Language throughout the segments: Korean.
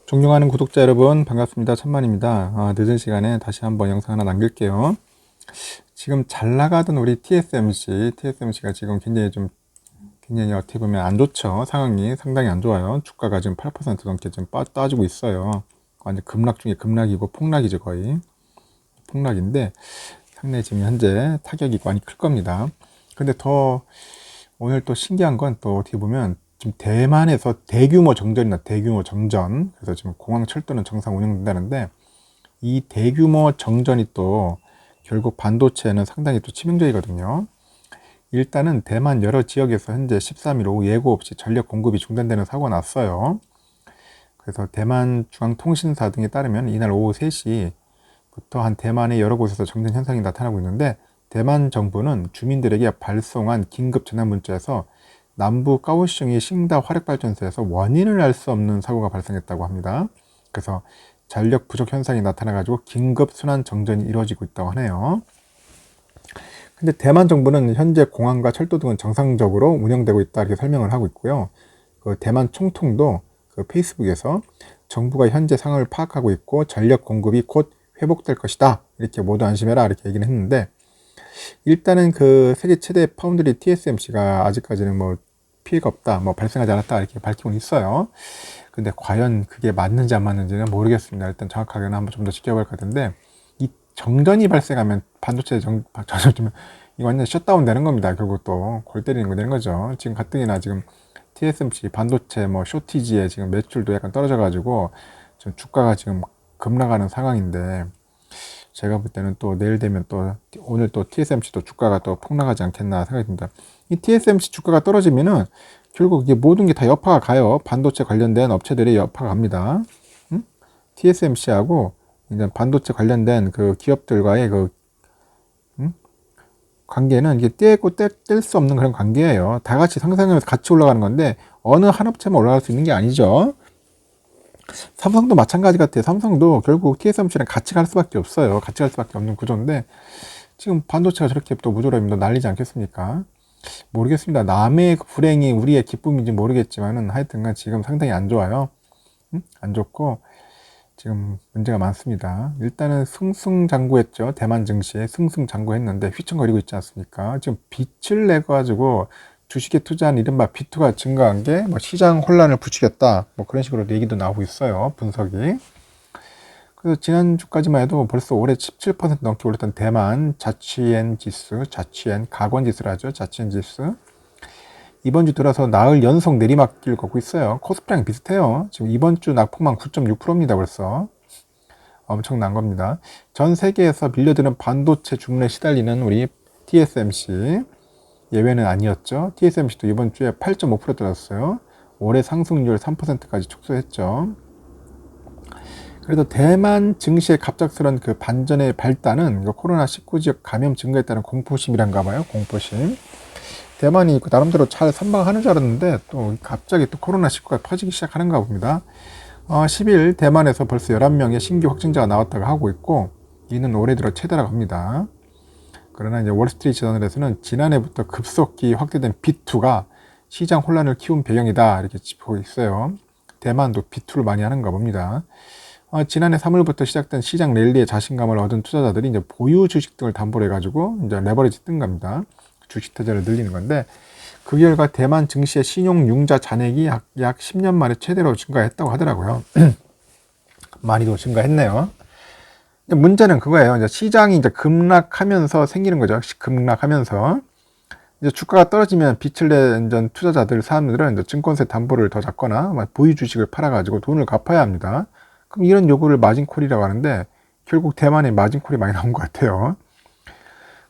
존경하는 구독자 여러분 반갑습니다. 천만입니다. 늦은 시간에 다시 한번 영상 하나 남길게요. 지금 잘 나가던 우리 TSMC가 지금 굉장히 어떻게 보면 안 좋죠. 상황이 상당히 안 좋아요. 주가가 지금 8% 넘게 지금 빠지고 있어요. 완전 급락 중에 급락이고 폭락이죠. 거의 폭락인데 상당히 지금 현재 타격이 많이 클 겁니다. 근데 더 오늘 또 신기한 건 또 어떻게 보면 지금 대만에서 대규모 정전이나 대규모 정전, 그래서 지금 공항 철도는 정상 운영된다는데 이 대규모 정전이 또 결국 반도체는 상당히 또 치명적이거든요. 일단은 대만 여러 지역에서 현재 13일 오후 예고 없이 전력 공급이 중단되는 사고가 났어요. 그래서 대만 중앙통신사 등에 따르면 이날 오후 3시부터 한 대만의 여러 곳에서 정전 현상이 나타나고 있는데, 대만 정부는 주민들에게 발송한 긴급 전화 문자에서 남부 까오슝의 싱다 화력발전소에서 원인을 알 수 없는 사고가 발생했다고 합니다. 그래서 전력 부족 현상이 나타나가지고 긴급 순환 정전이 이루어지고 있다고 하네요. 근데 대만 정부는 현재 공항과 철도 등은 정상적으로 운영되고 있다 이렇게 설명을 하고 있고요. 그 대만 총통도 그 페이스북에서 정부가 현재 상황을 파악하고 있고 전력 공급이 곧 회복될 것이다 이렇게 모두 안심해라 이렇게 얘기를 했는데, 일단은 그 세계 최대 파운드리 TSMC가 아직까지는 뭐 피해가 없다, 뭐 발생하지 않았다 이렇게 밝히고는 있어요. 근데 과연 그게 맞는지 안 맞는지는 모르겠습니다. 일단 정확하게는 한번 좀 더 지켜볼 것 같은데, 이 정전이 발생하면 반도체 전면 이거 완전 셧다운 되는 겁니다. 결국 또 골 때리는 거 되는 거죠. 지금 가뜩이나 지금 TSMC 반도체 뭐 쇼티지에 지금 매출도 약간 떨어져 가지고 지금 주가가 지금 급락하는 상황인데, 제가 볼 때는 또 내일 되면 또 오늘 또 TSMC도 주가가 또 폭락하지 않겠나 생각이 듭니다. 이 TSMC 주가가 떨어지면은 결국 이게 모든 게 다 여파가 가요. 반도체 관련된 업체들의 여파가 갑니다. TSMC하고 이제 반도체 관련된 그 기업들과의 그 관계는 이게 떼고 뗄 수 없는 그런 관계예요. 다 같이 상생하면서 같이 올라가는 건데 어느 한 업체만 올라갈 수 있는 게 아니죠. 삼성도 마찬가지 같아요. 삼성도 결국 TSMC랑 같이 갈 수밖에 없어요. 같이 갈 수밖에 없는 구조인데 지금 반도체가 저렇게 또 무조건이면 난리지 않겠습니까? 모르겠습니다. 남의 불행이 우리의 기쁨인지 모르겠지만은 하여튼간 지금 상당히 안 좋아요. 안 좋고 지금 문제가 많습니다. 일단은 승승장구했죠. 대만 증시에 승승장구했는데 휘청거리고 있지 않습니까? 지금 빛을 내 가지고 주식에 투자한 이른바 비투가 증가한 게 뭐 시장 혼란을 부추겼다, 뭐 그런 식으로 얘기도 나오고 있어요. 분석이. 그래서 지난주까지만 해도 벌써 올해 17% 넘게 올랐던 대만 자취엔 가권 지수라죠. 자취엔 지수. 이번 주 들어서 나흘 연속 내리막길 걷고 있어요. 코스피랑 비슷해요. 지금 이번 주 낙폭만 9.6%입니다. 벌써. 엄청난 겁니다. 전 세계에서 밀려드는 반도체 주문에 시달리는 우리 TSMC. 예외는 아니었죠. TSMC도 이번 주에 8.5% 떨어졌어요. 올해 상승률 3%까지 축소했죠. 그래도 대만 증시의 갑작스런 그 반전의 발단은 코로나19 지역 감염 증가에 따른 공포심이란가 봐요. 공포심. 대만이 나름대로 잘 선방하는 줄 알았는데 또 갑자기 또 코로나19가 퍼지기 시작하는가 봅니다. 10일 대만에서 벌써 11명의 신규 확진자가 나왔다고 하고 있고, 이는 올해 들어 최다라고 합니다. 그러나 이제 월스트리트 저널에서는 지난해부터 급속히 확대된 B2가 시장 혼란을 키운 배경이다 이렇게 짚고 있어요. 대만도 B2를 많이 하는가 봅니다. 지난해 3월부터 시작된 시장 랠리에 자신감을 얻은 투자자들이 이제 보유 주식 등을 담보로 해가지고 이제 레버리지 뜬 겁니다. 주식 투자를 늘리는 건데, 그 결과 대만 증시의 신용 융자 잔액이 약 10년 만에 최대로 증가했다고 하더라고요. 많이도 증가했네요. 문제는 그거예요. 이제 시장이 이제 급락하면서 생기는 거죠. 급락하면서 이제 주가가 떨어지면 빛을 낸 투자자들, 사람들은 이제 증권세 담보를 더 잡거나 보유 주식을 팔아가지고 돈을 갚아야 합니다. 그럼 이런 요구를 마진콜이라고 하는데, 결국 대만에 마진콜이 많이 나온 것 같아요.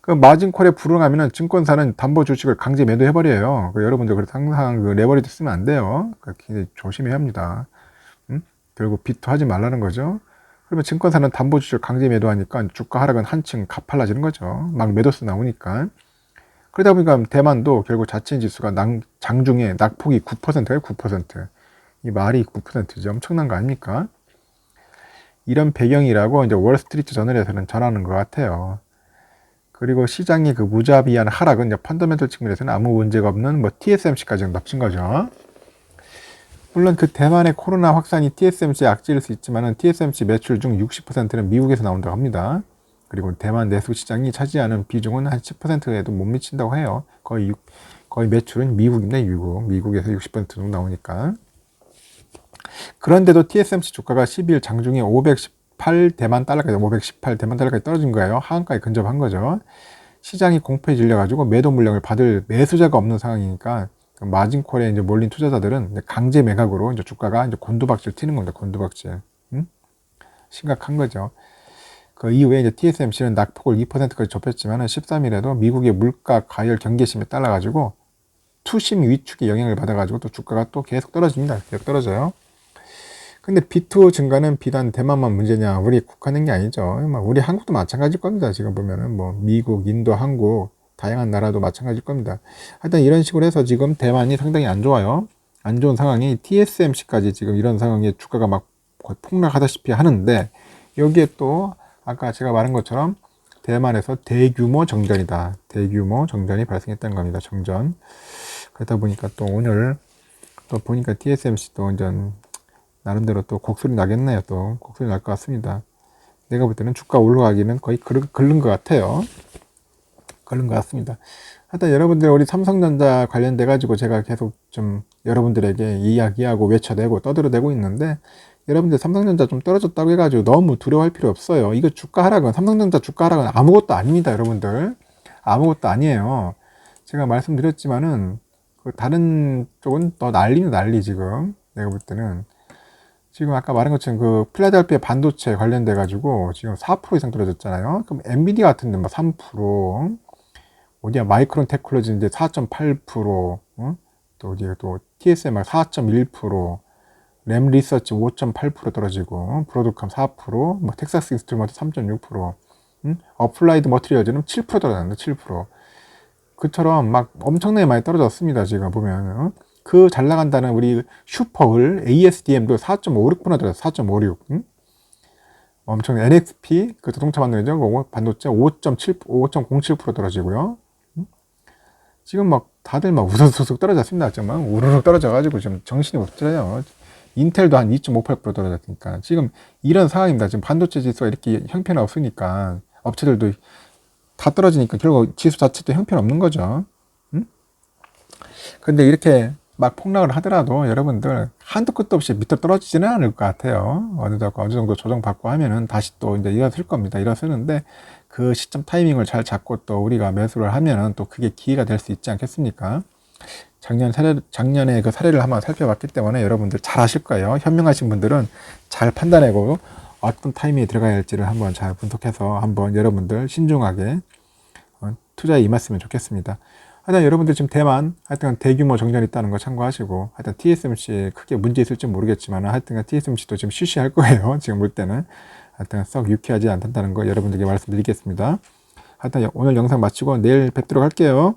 그 마진콜에 불응하면은 증권사는 담보 주식을 강제 매도해버려요. 여러분들 그래서 항상 그 레버리지 쓰면 안 돼요. 굉장히 조심해야 합니다. 결국 비투 하지 말라는 거죠. 그러면 증권사는 담보 주식을 강제 매도하니까 주가 하락은 한층 가팔라지는 거죠. 막 매도수 나오니까. 그러다 보니까 대만도 결국 자체 지수가 장중에 낙폭이 9%예요. 9%. 이 말이 9%죠. 엄청난 거 아닙니까? 이런 배경이라고 이제 월스트리트 저널에서는 전하는 것 같아요. 그리고 시장의 그 무자비한 하락은 이제 펀더멘털 측면에서는 아무 문제가 없는 뭐 TSMC까지 덮친 거죠. 물론 그 대만의 코로나 확산이 TSMC에 악재일 수 있지만은 TSMC 매출 중 60%는 미국에서 나온다고 합니다. 그리고 대만 내수 시장이 차지하는 비중은 한 10%에도 못 미친다고 해요. 거의 매출은 미국입니다. 미국에서 60% 정도 나오니까. 그런데도 TSMC 주가가 12일 장중에 518대만 달러까지 떨어진 거예요. 하한가에 근접한 거죠. 시장이 공포에 질려가지고 매도 물량을 받을 매수자가 없는 상황이니까 마진콜에 이제 몰린 투자자들은 강제 매각으로 이제 주가가 이제 곤두박질 튀는 겁니다. 곤두박질. 심각한 거죠. 그 이후에 이제 TSMC는 낙폭을 2%까지 좁혔지만은 13일에도 미국의 물가 가열 경계심에 따라가지고 투심 위축의 영향을 받아가지고 또 주가가 또 계속 떨어집니다. 계속 떨어져요. 근데 B2 증가는 비단 대만만 문제냐? 우리 국한된 게 아니죠. 우리 한국도 마찬가지일 겁니다. 지금 보면은 뭐 미국, 인도, 한국 다양한 나라도 마찬가지일 겁니다. 하여튼 이런 식으로 해서 지금 대만이 상당히 안 좋아요. 안 좋은 상황이 TSMC까지 지금 이런 상황에 주가가 막 거의 폭락하다시피 하는데 여기에 또 아까 제가 말한 것처럼 대만에서 대규모 정전이다. 대규모 정전이 발생했다는 겁니다. 정전. 그러다 보니까 또 오늘 또 보니까 TSMC도 완전 나름대로 또 곡소리 나겠네요. 또 곡소리 날 것 같습니다. 내가 볼 때는 주가 올라가기는 거의 긁는 것 같아요. 긁는 것 같습니다. 하여튼 여러분들 우리 삼성전자 관련돼 가지고 제가 계속 좀 여러분들에게 이야기하고 외쳐대고 떠들어대고 있는데 여러분들 삼성전자 좀 떨어졌다고 해가지고 너무 두려워할 필요 없어요. 이거 주가 하락은 삼성전자 주가 하락은 아무것도 아닙니다. 여러분들 아무것도 아니에요. 제가 말씀드렸지만은 그 다른 쪽은 더 난리 지금 내가 볼 때는 지금 아까 말한 것처럼 그 필라델피아 반도체 관련돼 가지고 지금 4% 이상 떨어졌잖아요. 그럼 엔비디아 같은데 막 3%, 어디야 마이크론 테크놀로지 이제 4.8%, 또 어디야 또 TSM 막 4.1%, 램 리서치 5.8% 떨어지고 브로드컴 4%, 뭐 텍사스 인스트루먼트 3.6%, 어플라이드 머티리얼즈는 7% 떨어졌는데 7%. 그처럼 막 엄청나게 많이 떨어졌습니다. 지금 보면. 그 잘 나간다는 우리 슈퍼을 ASDM도 4.56%나 떨어졌어요. 4.56. 엄청 NXP 그 자동차 만드는 반도체 5.07% 떨어지고요. 지금 막 다들 막 우수수수 떨어졌습니다. 정말 우르르 떨어져가지고 지금 정신이 못 차려요. 인텔도 한 2.58% 떨어졌으니까 지금 이런 상황입니다. 지금 반도체 지수가 이렇게 형편 없으니까 업체들도 다 떨어지니까 결국 지수 자체도 형편 없는 거죠. 근데 이렇게 막 폭락을 하더라도 여러분들 한도 끝도 없이 밑으로 떨어지지는 않을 것 같아요. 어느 정도 조정받고 하면은 다시 또 이제 일어설 겁니다. 일어서는데 그 시점 타이밍을 잘 잡고 또 우리가 매수를 하면은 또 그게 기회가 될 수 있지 않겠습니까? 작년에 그 사례를 한번 살펴봤기 때문에 여러분들 잘 아실 거예요. 현명하신 분들은 잘 판단하고 어떤 타이밍에 들어가야 할지를 한번 잘 분석해서 한번 여러분들 신중하게 투자에 임했으면 좋겠습니다. 하여튼 여러분들 지금 대만 하여튼 대규모 정전이 있다는 거 참고하시고 하여튼 TSMC 크게 문제 있을지 모르겠지만 하여튼 TSMC도 지금 실시할 거예요. 지금 볼 때는 하여튼 썩 유쾌하지 않다는 거 여러분들께 말씀드리겠습니다. 하여튼 오늘 영상 마치고 내일 뵙도록 할게요.